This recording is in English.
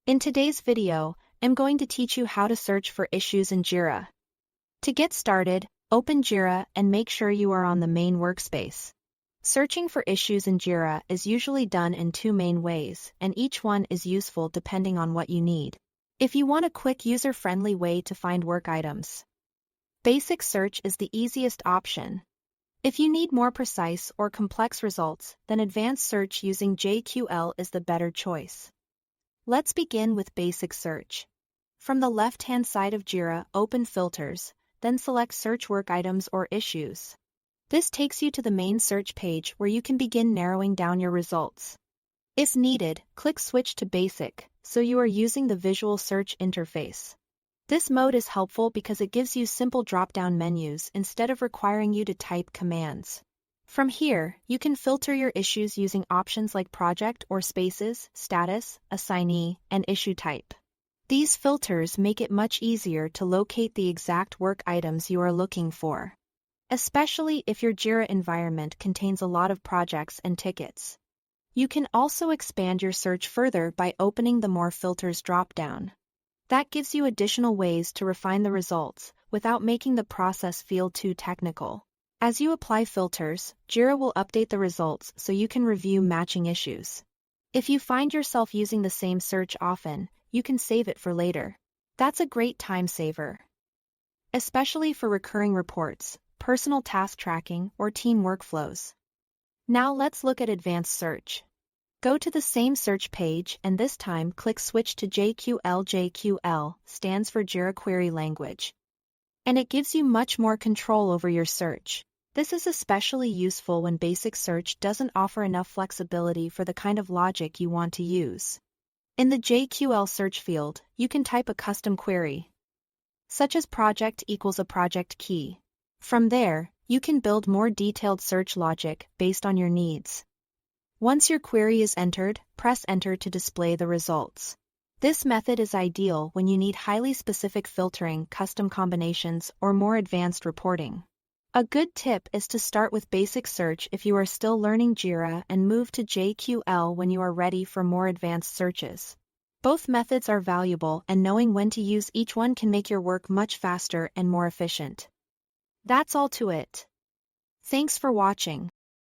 In today's video, I'm going to teach you how to search for issues in Jira. To get started, open Jira and make sure you are on the main workspace. Searching for issues in Jira is usually done in two main ways, and each one is useful depending on what you need. If you want a quick user-friendly way to find work items, basic search is the easiest option. If you need more precise or complex results, then advanced search using JQL is the better choice. Let's begin with basic search. From the left-hand side of Jira, open Filters, then select Search Work Items or Issues. This takes you to the main search page where you can begin narrowing down your results. If needed, click Switch to Basic, so you are using the visual search interface. This mode is helpful because it gives you simple drop-down menus instead of requiring you to type commands. From here, you can filter your issues using options like Project or Spaces, Status, Assignee, and Issue Type. These filters make it much easier to locate the exact work items you are looking for, especially if your Jira environment contains a lot of projects and tickets. You can also expand your search further by opening the More Filters drop-down. That gives you additional ways to refine the results without making the process feel too technical. As you apply filters, Jira will update the results so you can review matching issues. If you find yourself using the same search often, you can save it for later. That's a great time saver, especially for recurring reports, personal task tracking, or team workflows. Now let's look at advanced search. Go to the same search page and this time click Switch to JQL. JQL stands for Jira Query Language, and it gives you much more control over your search. This is especially useful when basic search doesn't offer enough flexibility for the kind of logic you want to use. In the JQL search field, you can type a custom query, such as project equals a project key. From there, you can build more detailed search logic based on your needs. Once your query is entered, press Enter to display the results. This method is ideal when you need highly specific filtering, custom combinations, or more advanced reporting. A good tip is to start with basic search if you are still learning Jira and move to JQL when you are ready for more advanced searches. Both methods are valuable, and knowing when to use each one can make your work much faster and more efficient. That's all to it. Thanks for watching.